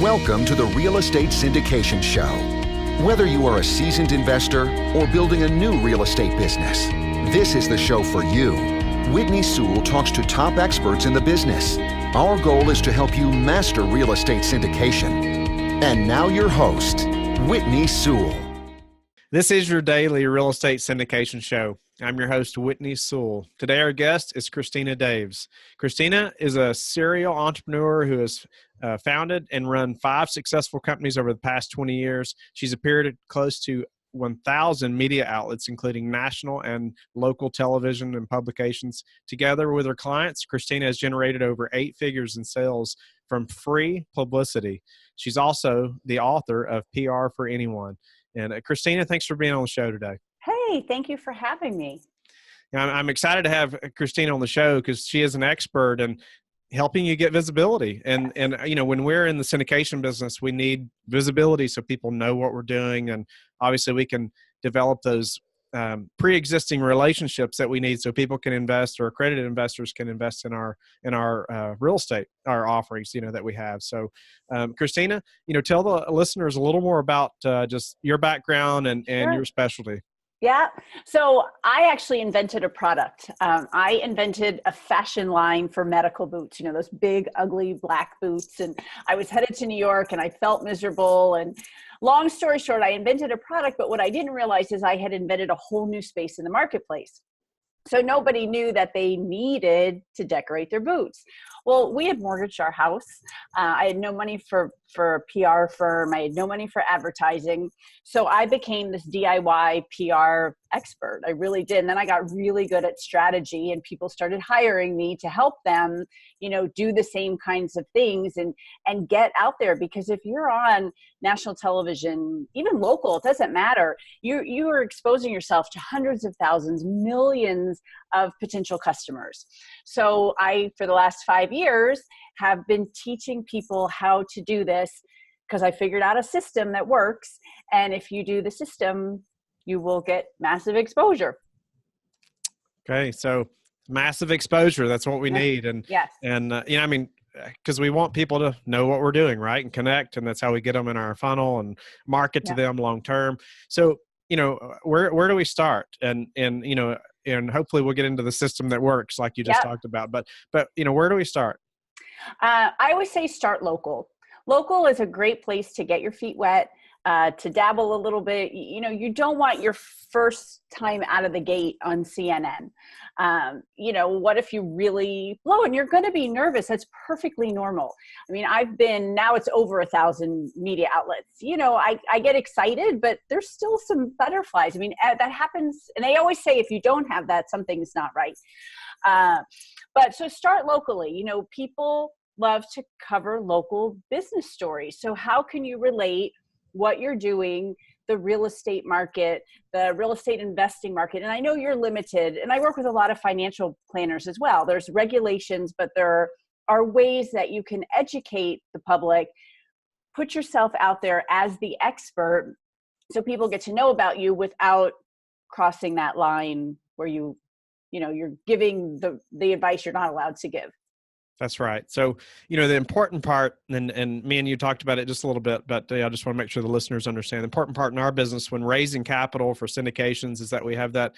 Welcome to the Real Estate Syndication Show. Whether you are a seasoned investor or building a new real estate business, this is the show for you. Whitney Sewell talks to top experts in the business. Our goal is to help you master real estate syndication. And now your host, Whitney Sewell. This is your daily real estate syndication show. I'm your host, Whitney Sewell. Today, our guest is Christina Daves. Christina is a serial entrepreneur who has founded and run 5 successful companies over the past 20 years. She's appeared at close to 1,000 media outlets, including national and local television and publications. Together with her clients, Christina has generated over 8 figures in sales from free publicity. She's also the author of PR for Anyone. And Christina, thanks for being on the show today. Hey, thank you for having me. I'm excited to have Christina on the show because she is an expert in helping you get visibility. And you know, when we're in the syndication business, we need visibility so people know what we're doing. And obviously we can develop those pre-existing relationships that we need so people can invest, or accredited investors can invest in our real estate, our offerings, you know, that we have. So Christina, you know, tell the listeners a little more about just your background and Sure. your specialty. Yeah. So I actually invented a product. I invented a fashion line for medical boots, you know, those big, ugly black boots. And I was headed to New York and I felt miserable. And long story short, I invented a product, but what I didn't realize is I had invented a whole new space in the marketplace. So nobody knew that they needed to decorate their boots. Well, we had mortgaged our house. I had no money for a PR firm. I had no money for advertising. So I became this DIY PR expert. I really did. And then I got really good at strategy, and people started hiring me to help them, you know, do the same kinds of things and get out there. Because if you're on national television, even local, it doesn't matter. You are exposing yourself to hundreds of thousands, millions of potential customers. So I, for the last 5 years, have been teaching people how to do this because I figured out a system that works. And if you do the system, you will get massive exposure. Okay. So massive exposure, that's what we need. And, yes. And you know, I mean, because we want people to know what we're doing, right? And connect. And that's how we get them in our funnel and market to them long-term. So, you know, where do we start? And, you know, and hopefully we'll get into the system that works like you just talked about, but, you know, where do we start? I always say start local. Local is a great place to get your feet wet, to dabble a little bit. You know, you don't want your first time out of the gate on CNN. You know, what if you really blow and you're going to be nervous? That's perfectly normal. I mean, now it's over 1,000 media outlets. You know, I get excited, but there's still some butterflies. I mean, that happens. And they always say, if you don't have that, something's not right. But so start locally. You know, people love to cover local business stories. So how can you relate what you're doing, the real estate market, the real estate investing market? And I know you're limited, and I work with a lot of financial planners as well. There's regulations, but there are ways that you can educate the public, put yourself out there as the expert so people get to know about you without crossing that line where you're giving the advice you're not allowed to give. That's right. So, you know, the important part, and me and you talked about it just a little bit, but I just want to make sure the listeners understand the important part in our business when raising capital for syndications is that we have that,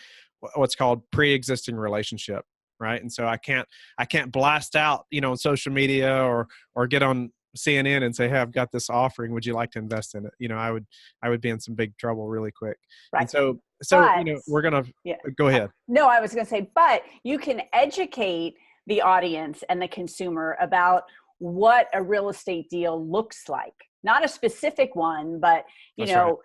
what's called pre-existing relationship, right? And so I can't blast out, you know, on social media or get on CNN and say, hey, I've got this offering. Would you like to invest in it? You know, I would be in some big trouble really quick. Right. And so but, you know, we're going to go ahead. No, I was going to say, but you can educate the audience and the consumer about what a real estate deal looks like. Not a specific one, but, you know,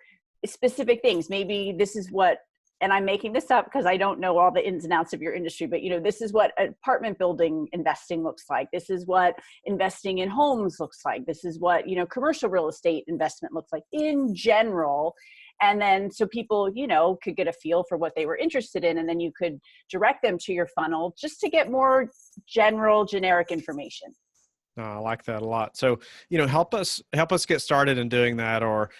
specific things. Maybe this is what, and I'm making this up because I don't know all the ins and outs of your industry, but, you know, this is what apartment building investing looks like. This is what investing in homes looks like. This is what, you know, commercial real estate investment looks like in general. And then so people, you know, could get a feel for what they were interested in. And then you could direct them to your funnel just to get more generic information. I like that a lot. So, you know, help us get started in doing that, or,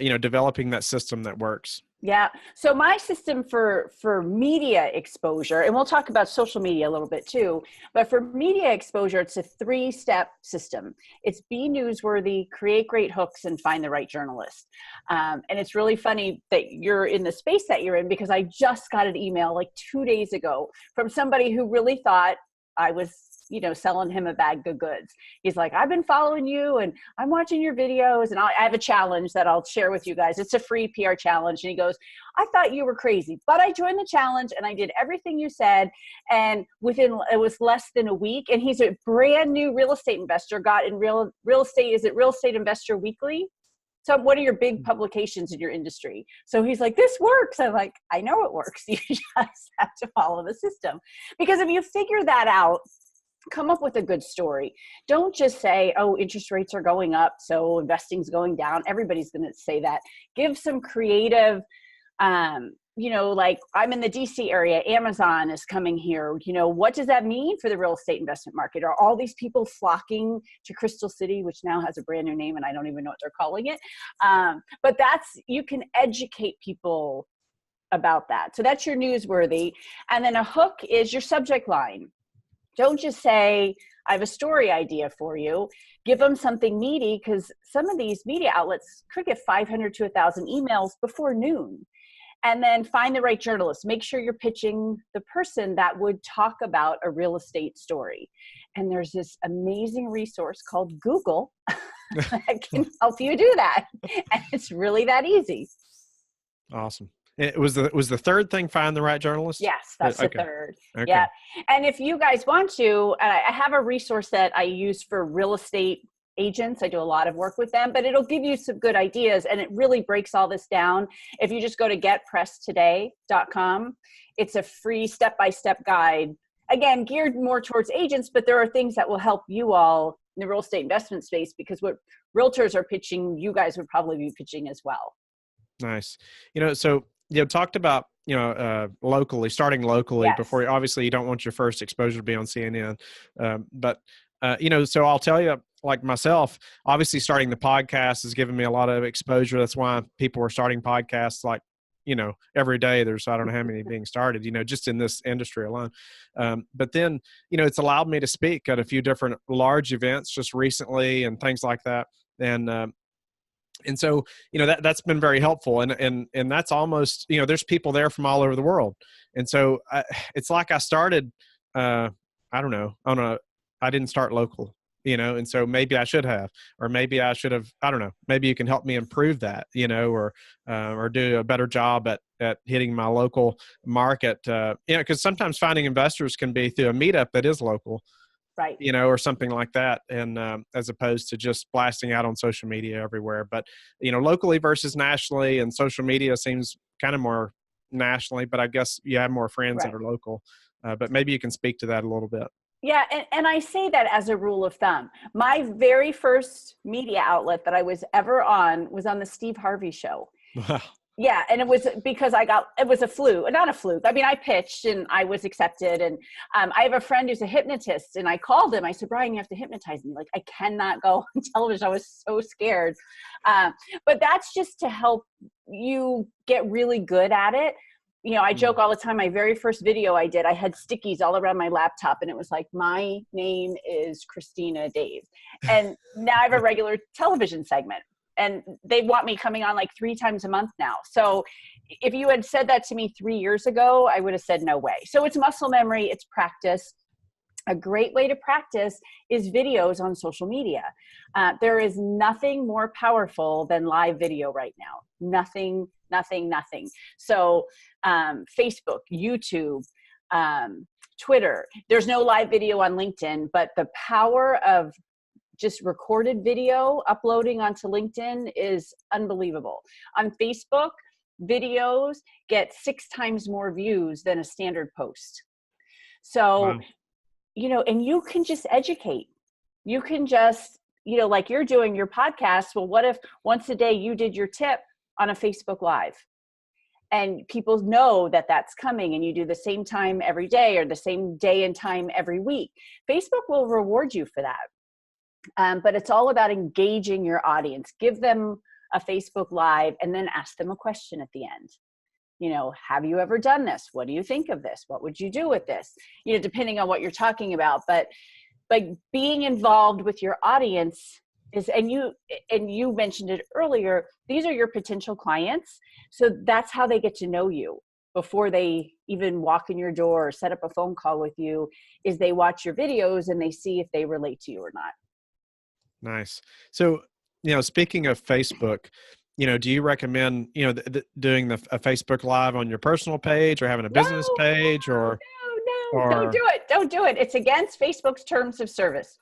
you know, developing that system that works. Yeah. So my system for media exposure, and we'll talk about social media a little bit too, but for media exposure, it's a 3-step system. It's be newsworthy, create great hooks, and find the right journalist. And it's really funny that you're in the space that you're in, because I just got an email like 2 days ago from somebody who really thought I was, selling him a bag of goods. He's like, I've been following you and I'm watching your videos, and I have a challenge that I'll share with you guys. It's a free PR challenge. And he goes, I thought you were crazy, but I joined the challenge and I did everything you said. And it was less than a week. And he's a brand new real estate investor, got in real estate. Is it Real Estate Investor Weekly? So what are your big publications in your industry? So he's like, this works. I'm like, I know it works. You just have to follow the system. Because if you figure that out, come up with a good story. Don't just say, oh, interest rates are going up, so investing's going down. Everybody's going to say that. Give some creative, like I'm in the DC area, Amazon is coming here. What does that mean for the real estate investment market? Are all these people flocking to Crystal City, which now has a brand new name and I don't even know what they're calling it. But you can educate people about that. So that's your newsworthy. And then a hook is your subject line. Don't just say, I have a story idea for you. Give them something meaty, because some of these media outlets could get 500 to 1,000 emails before noon. And then find the right journalist. Make sure you're pitching the person that would talk about a real estate story. And there's this amazing resource called Google that can help you do that. And it's really that easy. Awesome. It was the third thing, find the right journalist? Yes, that's okay. the third. Okay. Yeah. And if you guys want to, I have a resource that I use for real estate agents. I do a lot of work with them, but it'll give you some good ideas, and it really breaks all this down. If you just go to getpresstoday.com, it's a free step-by-step guide, again, geared more towards agents, but there are things that will help you all in the real estate investment space, because what realtors are pitching, you guys would probably be pitching as well. Nice. So talked about, starting locally. Yes. Before, obviously you don't want your first exposure to be on CNN. So I'll tell you, like myself, obviously starting the podcast has given me a lot of exposure. That's why people are starting podcasts like, every day. There's, I don't know how many being started, just in this industry alone. But then, it's allowed me to speak at a few different large events just recently and things like that. And so, that's been very helpful. And that's almost, there's people there from all over the world. And so it's like I started, I don't know, I didn't start local, and so maybe I should have, or maybe I should have, I don't know, maybe you can help me improve that, or do a better job at hitting my local market, because sometimes finding investors can be through a meetup that is local. Right. Or something like that. And as opposed to just blasting out on social media everywhere. But, locally versus nationally, and social media seems kind of more nationally, but I guess you have more friends that are local. But maybe you can speak to that a little bit. Yeah. And I say that as a rule of thumb. My very first media outlet that I was ever on was on the Steve Harvey show. Wow. Yeah. And it was because it was a fluke, not a fluke. I mean, I pitched and I was accepted. And I have a friend who's a hypnotist, and I called him. I said, Brian, you have to hypnotize me. Like, I cannot go on television. I was so scared. But that's just to help you get really good at it. I joke all the time. My very first video I did, I had stickies all around my laptop, and it was like, my name is Christina Daves. And now I have a regular television segment. And they want me coming on like 3 times a month now. So if you had said that to me 3 years ago, I would have said no way. So it's muscle memory, it's practice. A great way to practice is videos on social media. There is nothing more powerful than live video right now. Nothing. So Facebook, YouTube, Twitter, there's no live video on LinkedIn, but the power of just recorded video uploading onto LinkedIn is unbelievable. On Facebook, videos get 6 times more views than a standard post. So, wow. And you can just educate. You can just, like you're doing your podcast. Well, what if once a day you did your tip on a Facebook Live? And people know that that's coming, and you do the same time every day or the same day and time every week. Facebook will reward you for that. But it's all about engaging your audience. Give them a Facebook Live and then ask them a question at the end. have you ever done this? What do you think of this? What would you do with this? Depending on what you're talking about. But like being involved with your audience is, and you mentioned it earlier, these are your potential clients. So that's how they get to know you before they even walk in your door or set up a phone call with you, is they watch your videos and they see if they relate to you or not. Nice. So, speaking of Facebook, do you recommend, doing a Facebook Live on your personal page or having a business page or don't do it. Don't do it. It's against Facebook's terms of service.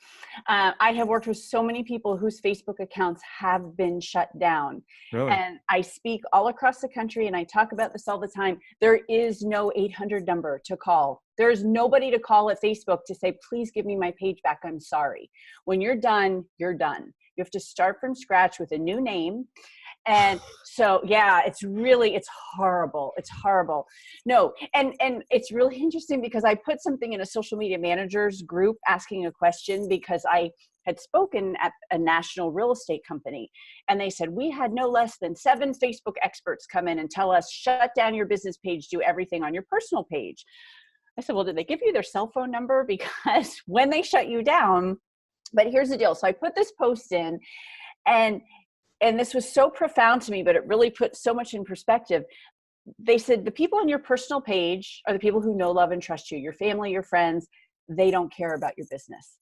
I have worked with so many people whose Facebook accounts have been shut down. Really? And I speak all across the country and I talk about this all the time. There is no 800 number to call. There's nobody to call at Facebook to say, please give me my page back. I'm sorry. When you're done, you're done. You have to start from scratch with a new name. And so, yeah, it's horrible. It's horrible. No. And it's really interesting because I put something in a social media managers group asking a question because I had spoken at a national real estate company. And they said, we had no less than 7 Facebook experts come in and tell us, shut down your business page, do everything on your personal page. I said, well, did they give you their cell phone number? Because when they shut you down, but here's the deal. So I put this post in and this was so profound to me, but it really put so much in perspective. They said the people on your personal page are the people who know, love, and trust you, your family, your friends. They don't care about your business.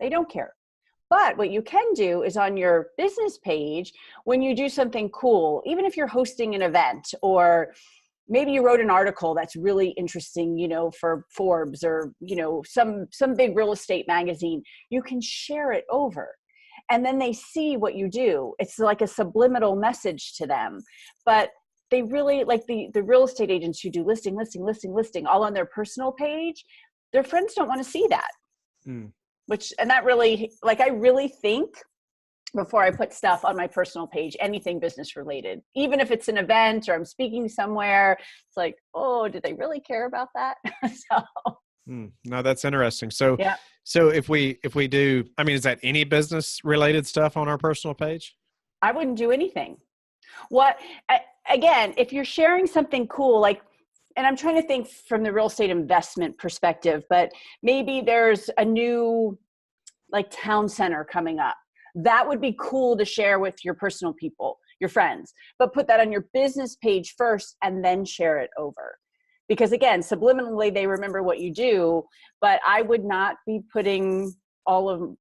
They don't care. But what you can do is on your business page, when you do something cool, even if you're hosting an event or maybe you wrote an article that's really interesting, for Forbes or, some big real estate magazine, you can share it over. And then they see what you do. It's like a subliminal message to them. But they really, like the real estate agents who do listing, all on their personal page, their friends don't want to see that. And that really, I really think before I put stuff on my personal page, anything business related, even if it's an event or I'm speaking somewhere, it's like, oh, did they really care about that? No, that's interesting. So, yeah. So if we do, is that any business related stuff on our personal page? I wouldn't do anything. Again, if you're sharing something cool, and I'm trying to think from the real estate investment perspective, but maybe there's a new town center coming up. That would be cool to share with your personal people, your friends, but put that on your business page first and then share it over. Because again, subliminally, they remember what you do, but I would not be putting all of,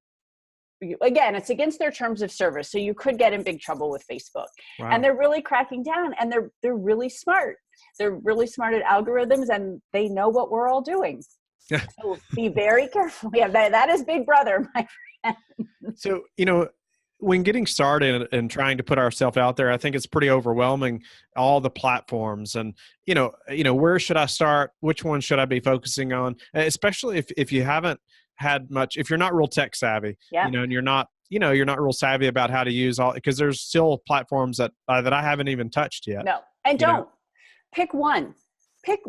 again, it's against their terms of service. So you could get in big trouble with Facebook. Wow. And they're really cracking down and they're really smart. They're really smart at algorithms and they know what we're all doing. So be very careful. Yeah, that is Big Brother, my friend. So, when getting started and trying to put ourselves out there, I think it's pretty overwhelming, all the platforms and, where should I start? Which one should I be focusing on? Especially if you haven't had much, if you're not real tech savvy, and you're not real savvy about how to use all, because there's still platforms that I haven't even touched yet. No, and don't pick one. Pick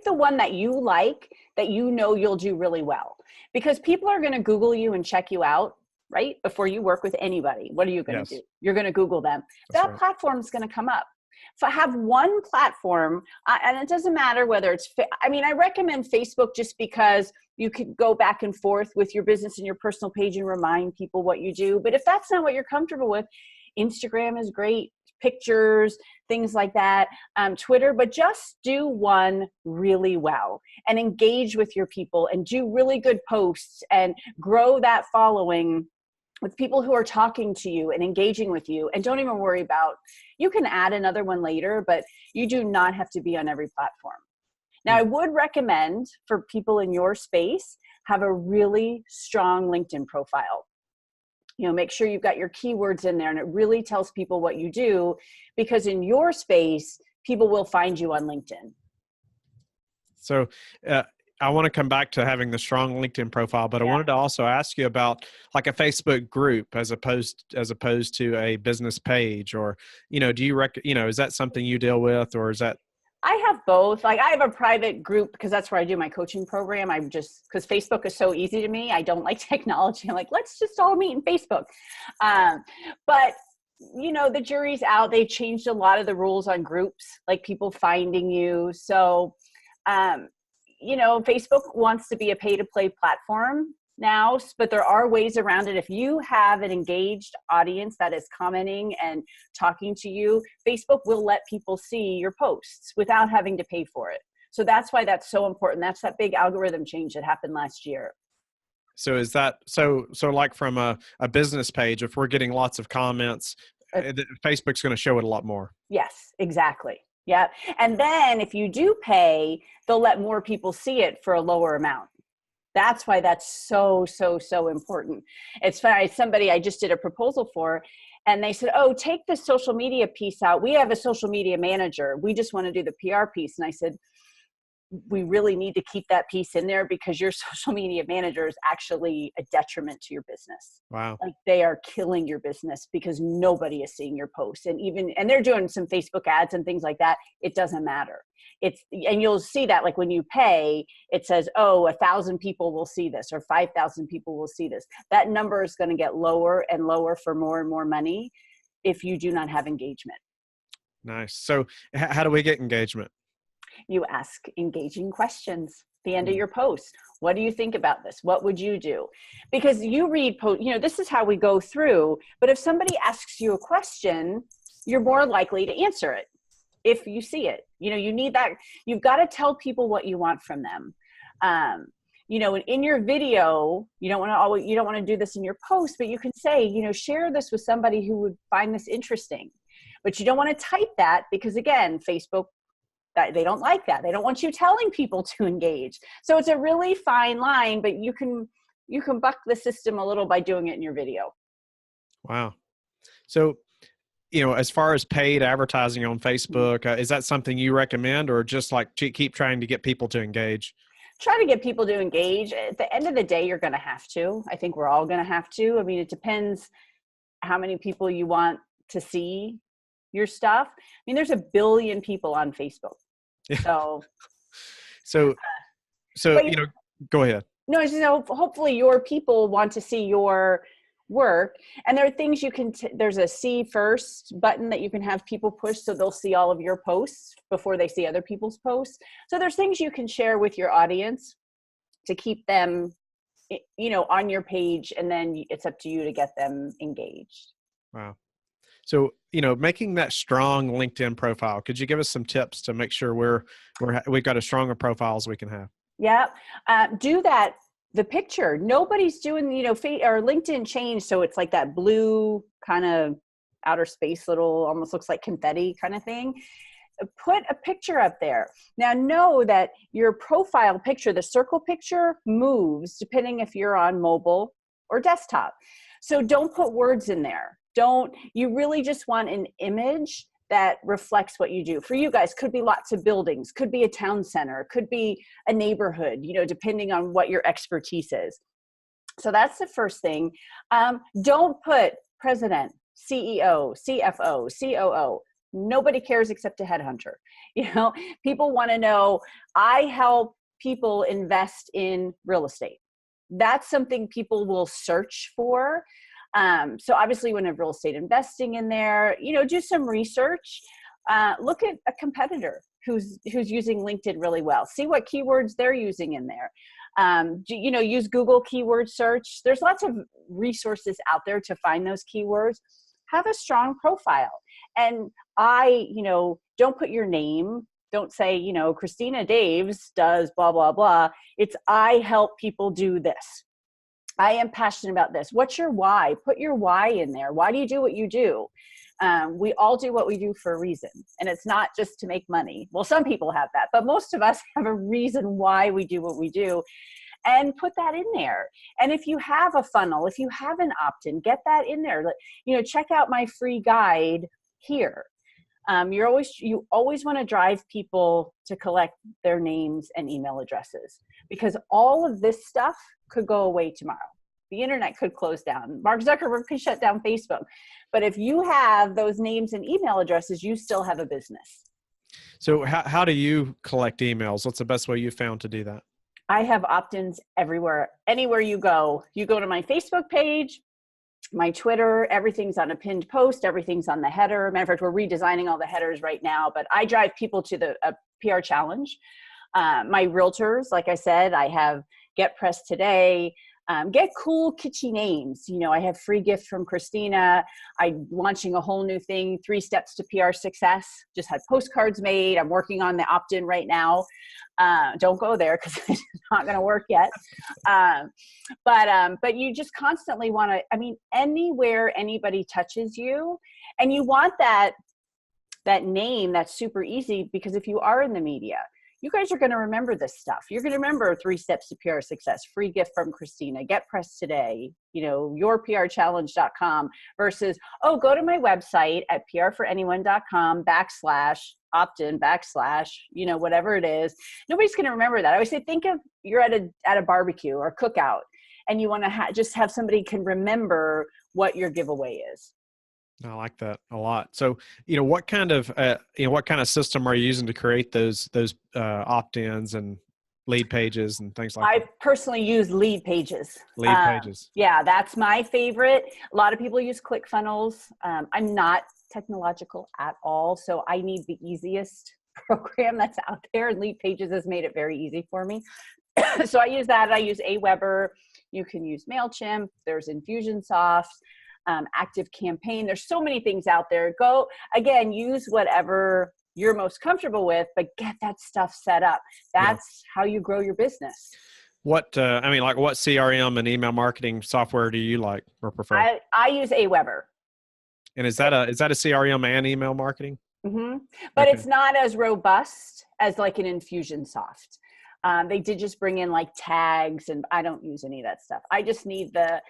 the one that you like, that you'll do really well, because people are going to Google you and check you out. Right? Before you work with anybody, what are you going to do? You're going to Google them. That platform is going to come up. So have one platform, and it doesn't matter whether it's, I recommend Facebook just because you could go back and forth with your business and your personal page and remind people what you do. But if that's not what you're comfortable with, Instagram is great, pictures, things like that, Twitter, but just do one really well and engage with your people and do really good posts and grow that following with people who are talking to you and engaging with you. And don't even worry about, you can add another one later, but you do not have to be on every platform. Now, I would recommend for people in your space, have a really strong LinkedIn profile. Make sure you've got your keywords in there and it really tells people what you do, because in your space, people will find you on LinkedIn. So, I want to come back to having the strong LinkedIn profile, but I wanted to also ask you about a Facebook group as opposed to a business page, or, do you is that something you deal with, or is that? I have both. I have a private group because that's where I do my coaching program. Because Facebook is so easy to me. I don't like technology. I'm like, let's just all meet in Facebook. But the jury's out. They changed a lot of the rules on groups, like people finding you. So, Facebook wants to be a pay-to-play platform now, but there are ways around it. If you have an engaged audience that is commenting and talking to you, Facebook will let people see your posts without having to pay for it. So that's why that's so important. That's that big algorithm change that happened last year. So is that so like from a business page, if we're getting lots of comments, Facebook's going to show it a lot more. Yes, exactly. Yeah. And then if you do pay, they'll let more people see it for a lower amount. That's why that's so, so, so important. It's funny, somebody I just did a proposal for, and they said, oh, take the social media piece out. We have a social media manager. We just want to do the PR piece. And I said, we really need to keep that piece in there because your social media manager is actually a detriment to your business. Wow. Like they are killing your business because nobody is seeing your posts. And they're doing some Facebook ads and things like that. It doesn't matter. And you'll see that like when you pay, it says, oh, 1,000 people will see this or 5,000 people will see this. That number is going to get lower and lower for more and more money if you do not have engagement. Nice. So how do we get engagement? You ask engaging questions at the end of your post. What do you think about this? What would you do? Because you read, this is how we go through. But if somebody asks you a question, you're more likely to answer it if you see it. You need that. You've got to tell people what you want from them. In your video, you don't want to do this in your post, but you can say, share this with somebody who would find this interesting. But you don't want to type that because, again, Facebook, they don't like that. They don't want you telling people to engage. So it's a really fine line, but you can buck the system a little by doing it in your video. Wow. So, as far as paid advertising on Facebook, is that something you recommend or just like to keep trying to get people to engage? Try to get people to engage. At the end of the day, you're going to have to. I think we're all going to have to. I mean, it depends how many people you want to see your stuff. I mean, there's 1 billion people on Facebook. So, go ahead. No, hopefully your people want to see your work. And there are things you can, there's a see first button that you can have people push so they'll see all of your posts before they see other people's posts. So there's things you can share with your audience to keep them, on your page. And then it's up to you to get them engaged. Wow. So, making that strong LinkedIn profile, could you give us some tips to make sure we've got as strong a profile as we can have? Yeah. Do that. The picture, nobody's doing, or LinkedIn changed. So it's like that blue kind of outer space, little, almost looks like confetti kind of thing. Put a picture up there. Now know that your profile picture, the circle picture, moves depending if you're on mobile or desktop. So don't put words in there. You really just want an image that reflects what you do. For you guys, could be lots of buildings, could be a town center, could be a neighborhood, depending on what your expertise is. So that's the first thing. Don't put president, CEO, CFO, COO. Nobody cares except a headhunter. People want to know, I help people invest in real estate. That's something people will search for. So obviously when a real estate investing in there, do some research, look at a competitor who's using LinkedIn really well, see what keywords they're using in there. Use Google keyword search. There's lots of resources out there to find those keywords. Have a strong profile. And don't put your name. Don't say, Christina Daves does blah, blah, blah. It's I help people do this. I am passionate about this. What's your why? Put your why in there. Why do you do what you do? We all do what we do for a reason. And it's not just to make money. Well, some people have that, but most of us have a reason why we do what we do. And put that in there. And if you have a funnel, if you have an opt-in, get that in there. Check out my free guide here. You always want to drive people to collect their names and email addresses, because all of this stuff could go away tomorrow. The internet could close down. Mark Zuckerberg could shut down Facebook. But if you have those names and email addresses, you still have a business. So how do you collect emails? What's the best way you found to do that? I have opt-ins everywhere. Anywhere you go to my Facebook page, my Twitter, everything's on a pinned post, everything's on the header. Matter of fact, we're redesigning all the headers right now, but I drive people to the PR challenge. My realtors, like I said, I have Get Pressed Today, get cool kitschy names. I have free gift from Christina. I'm launching a whole new thing, 3 steps to PR success. Just had postcards made. I'm working on the opt-in right now. Don't go there because it's not going to work yet. But you just constantly want to, anywhere anybody touches you, and you want that name that's super easy, because if you are in the media, you guys are going to remember this stuff. You're going to remember 3 steps to PR success, free gift from Christina, Get Pressed Today, yourprchallenge.com versus, go to my website at prforanyone.com/opt-in / whatever it is. Nobody's going to remember that. I always say, think of you're at a barbecue or cookout, and you want to just have somebody can remember what your giveaway is. I like that a lot. So, what kind of system are you using to create those opt-ins and lead pages and things like that? I personally use lead pages. Pages. Yeah, that's my favorite. A lot of people use ClickFunnels. I'm not technological at all, so I need the easiest program that's out there, and Lead Pages has made it very easy for me. So I use that. I use Aweber. You can use MailChimp. There's Infusionsoft. Active Campaign. There's so many things out there. Go again, use whatever you're most comfortable with, but get that stuff set up. That's how you grow your business. What what CRM and email marketing software do you like or prefer? I use Aweber. And is that a CRM and email marketing? Mm-hmm. But it's not as robust as like an Infusionsoft. They did just bring in like tags, and I don't use any of that stuff. I just need I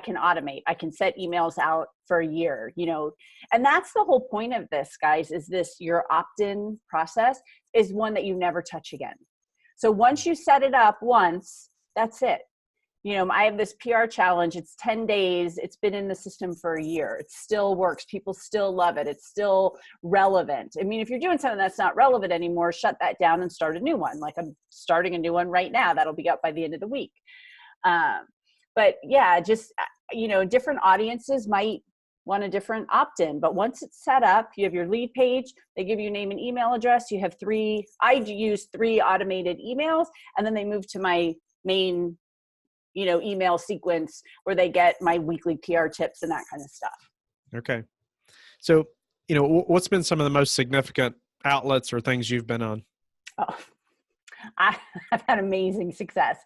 can automate. I can set emails out for a year, and that's the whole point of this, guys, is your opt-in process is one that you never touch again. So once you set it up once, that's it. I have this PR challenge. It's 10 days. It's been in the system for a year. It still works. People still love it. It's still relevant. If you're doing something that's not relevant anymore, shut that down and start a new one. Like I'm starting a new one right now. That'll be up by the end of the week. But yeah, just, different audiences might want a different opt-in, but once it's set up, you have your lead page, they give you name and email address. You have I use 3 automated emails, and then they move to my main email sequence where they get my weekly PR tips and that kind of stuff. Okay. So, what's been some of the most significant outlets or things you've been on? Oh, I've had amazing success.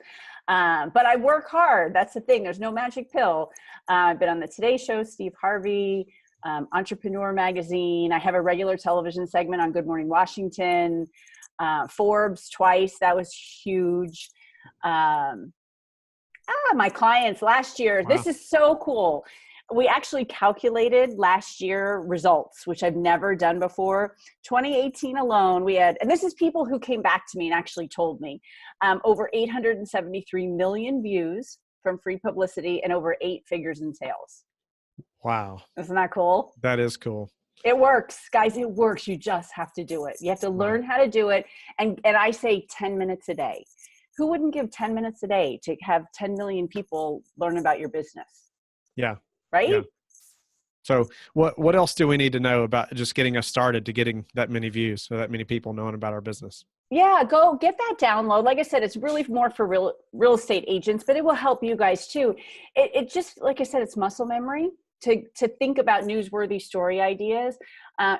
But I work hard. That's the thing. There's no magic pill. I've been on the Today Show, Steve Harvey, Entrepreneur Magazine. I have a regular television segment on Good Morning Washington, Forbes twice. That was huge. My clients last year, This is so cool. We actually calculated last year results, which I've never done before. 2018 alone, we had, and this is people who came back to me and actually told me, over 873 million views from free publicity and over 8 figures in sales. Wow. Isn't that cool? That is cool. It works, guys. It works. You just have to do it. You have to learn how to do it. And I say 10 minutes a day. Who wouldn't give 10 minutes a day to have 10 million people learn about your business? Yeah. Right? Yeah. So what else do we need to know about just getting us started to getting that many views, so that many people knowing about our business? Yeah, go get that download. Like I said, it's really more for real estate agents, but it will help you guys too. It just, like I said, it's muscle memory to think about newsworthy story ideas.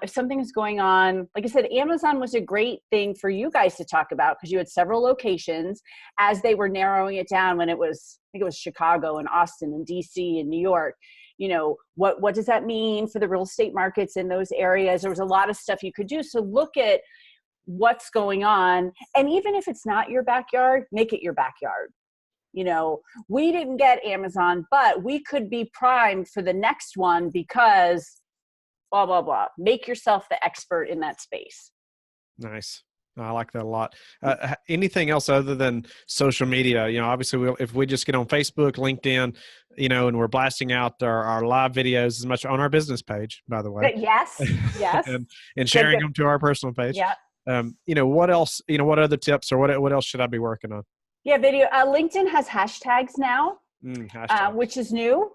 If something is going on, like I said, Amazon was a great thing for you guys to talk about because you had several locations as they were narrowing it down when I think it was Chicago and Austin and DC and New York. What does that mean for the real estate markets in those areas? There was a lot of stuff you could do. So look at what's going on. And even if it's not your backyard, make it your backyard. We didn't get Amazon, but we could be primed for the next one because blah, blah, blah. Make yourself the expert in that space. Nice. I like that a lot. Anything else other than social media? Obviously, if we just get on Facebook, LinkedIn, and we're blasting out our live videos as much on our business page, by the way. Yes. and sharing them to our personal page. Yeah. What else? What other tips or what else should I be working on? Yeah, video. LinkedIn has hashtags now, which is new.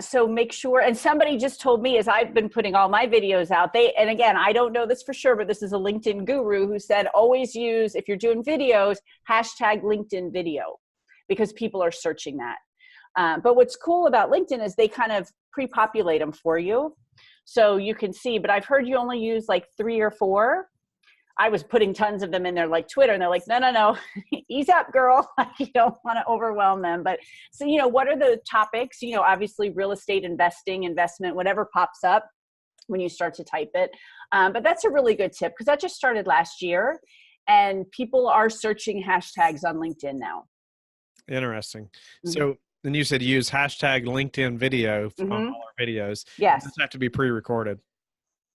So make sure, and somebody just told me as I've been putting all my videos out, and again, I don't know this for sure, but this is a LinkedIn guru who said, always use, if you're doing videos, hashtag LinkedIn video, because people are searching that. But what's cool about LinkedIn is they kind of pre-populate them for you. So you can see, but I've heard you only use like 3 or 4. I was putting tons of them in there like Twitter, and they're like, no, ease up, girl. You don't want to overwhelm them. But so, what are the topics? Obviously real estate, investing, investment, whatever pops up when you start to type it. But that's a really good tip, because that just started last year, and people are searching hashtags on LinkedIn now. Interesting. Mm-hmm. So then you said use hashtag LinkedIn video on Mm-hmm. all our videos. Yes. Does it have to be pre-recorded?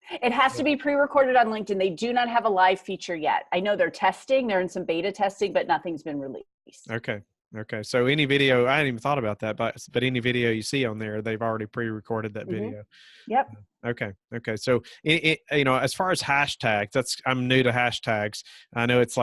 It has to be pre-recorded on LinkedIn. They do not have a live feature yet. I know they're testing. They're in some beta testing, but nothing's been released. Okay. So any video, I hadn't even thought about that, but any video you see on there, they've already pre-recorded that video. Yep. Okay. So, as far as hashtags, I'm new to hashtags. I know it's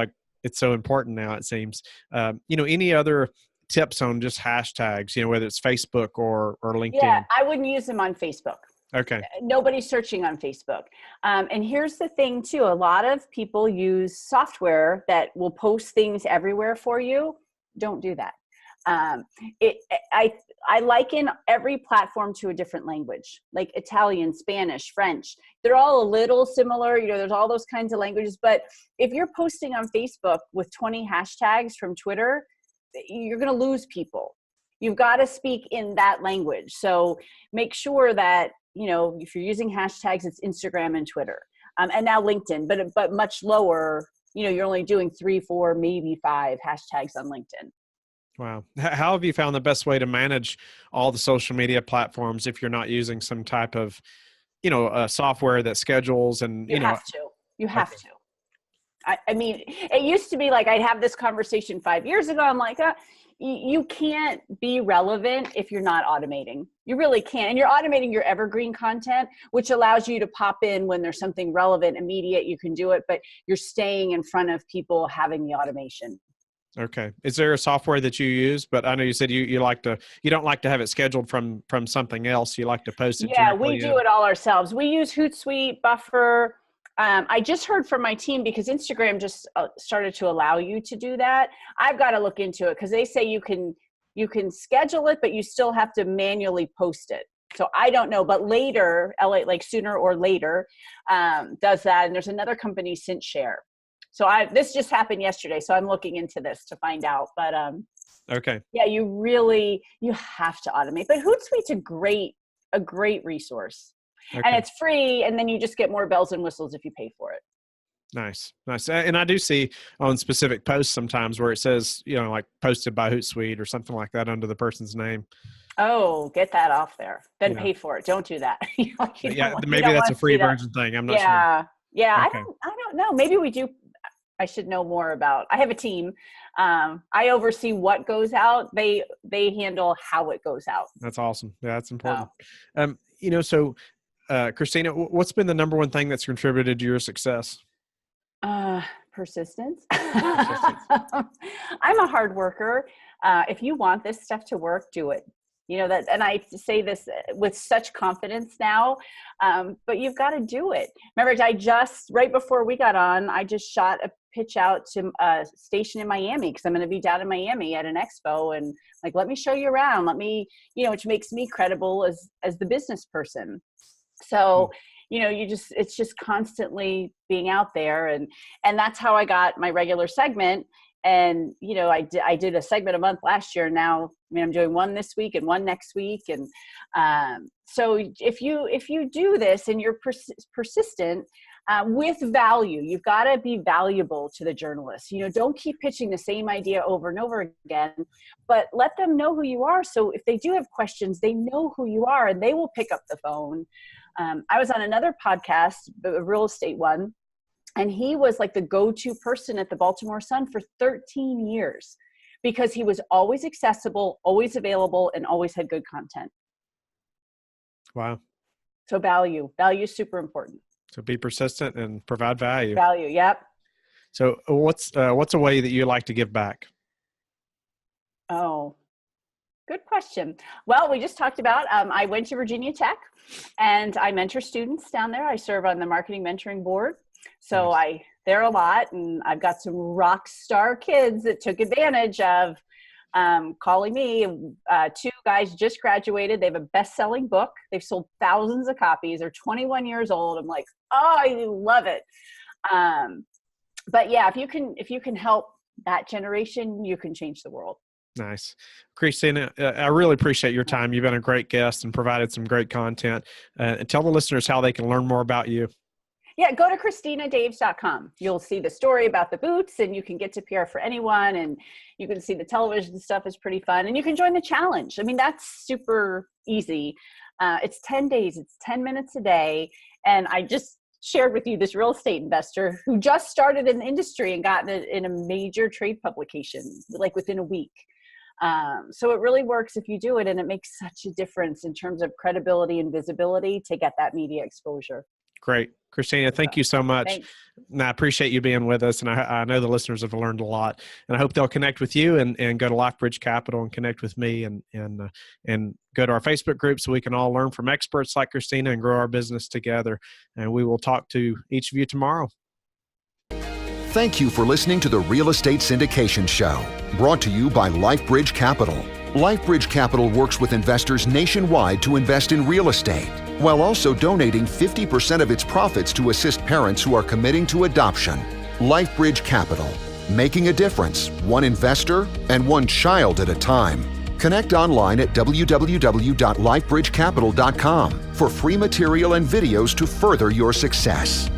so important now, it seems. Any other tips on just hashtags, whether it's Facebook or LinkedIn? Yeah, I wouldn't use them on Facebook. Okay. Nobody's searching on Facebook. And here's the thing too. A lot of people use software that will post things everywhere for you. Don't do that. I liken every platform to a different language, like Italian, Spanish, French. They're all a little similar. There's all those kinds of languages. But if you're posting on Facebook with 20 hashtags from Twitter, you're going to lose people. You've got to speak in that language. So make sure that, if you're using hashtags, it's Instagram and Twitter, and now LinkedIn, but much lower. You're only doing 3, 4, maybe 5 hashtags on LinkedIn. Wow. How have you found the best way to manage all the social media platforms if you're not using some type of, software that schedules and, You have to. I mean, it used to be like I'd have this conversation 5 years ago. I'm like, you can't be relevant if you're not automating. You really can't. And you're automating your evergreen content, which allows you to pop in when there's something relevant, immediate, you can do it, but you're staying in front of people having the automation. Okay. Is there a software that you use? But I know you said you don't like to have it scheduled from something else. You like to post it. Yeah, we do it all ourselves. We use Hootsuite, Buffer. I just heard from my team, because Instagram just started to allow you to do that. I've got to look into it, because they say you can schedule it, but you still have to manually post it. So I don't know, but later, like sooner or later, does that. And there's another company, Syndication. So this just happened yesterday, so I'm looking into this to find out. But okay. Yeah, you have to automate. But Hootsuite's a great resource. Okay. And it's free, and then you just get more bells and whistles if you pay for it. Nice. And I do see on specific posts sometimes where it says, like posted by Hootsuite or something like that under the person's name. Oh, get that off there. Then pay for it. Don't do that. Maybe that's a free version thing. I'm not sure. Yeah. Okay. I don't know. Maybe we do. I should know more about. I have a team. I oversee what goes out. They handle how it goes out. That's awesome. Yeah, that's important. So Christina, what's been the number one thing that's contributed to your success? Persistence. I'm a hard worker. If you want this stuff to work, do it. That, and I say this with such confidence now, but you've got to do it. Remember, right before we got on, I just shot a pitch out to a station in Miami, because I'm going to be down in Miami at an expo, and like, let me show you around. Let me, which makes me credible as the business person. So, it's just constantly being out there, and that's how I got my regular segment. And, I did a segment a month last year. Now, I'm doing one this week and one next week. And so if you do this and you're persistent with value, you've got to be valuable to the journalists. Don't keep pitching the same idea over and over again, but let them know who you are. So if they do have questions, they know who you are, and they will pick up the phone. I was on another podcast, a real estate one, and he was like the go-to person at the Baltimore Sun for 13 years because he was always accessible, always available, and always had good content. Wow. So value is super important. So be persistent and provide value. Value, yep. So what's a way that you like to give back? Oh, Good question. Well, we just talked about, I went to Virginia Tech and I mentor students down there. I serve on the marketing mentoring board. So Nice. there a lot, and I've got some rock star kids that took advantage of calling me. Two guys just graduated. They have a best-selling book. They've sold thousands of copies. They're 21 years old. I'm like, oh, I love it. But yeah, if you can help that generation, you can change the world. Nice. Christina, I really appreciate your time. You've been a great guest and provided some great content. And tell the listeners how they can learn more about you. Yeah, go to ChristinaDaves.com. You'll see the story about the boots, and you can get to PR for anyone, and you can see the television stuff is pretty fun, and you can join the challenge. I mean, that's super easy. It's 10 days. It's 10 minutes a day. And I just shared with you this real estate investor who just started in the industry and got in a major trade publication, like within a week. So it really works if you do it, and it makes such a difference in terms of credibility and visibility to get that media exposure. Great. Christina, thank you so much. Thanks. And I appreciate you being with us. And I know the listeners have learned a lot. And I hope they'll connect with you and go to LifeBridge Capital and connect with me and go to our Facebook group so we can all learn from experts like Christina and grow our business together. And we will talk to each of you tomorrow. Thank you for listening to the Real Estate Syndication Show, brought to you by LifeBridge Capital. LifeBridge Capital works with investors nationwide to invest in real estate, while also donating 50% of its profits to assist parents who are committing to adoption. LifeBridge Capital, making a difference, one investor and one child at a time. Connect online at www.lifebridgecapital.com for free material and videos to further your success.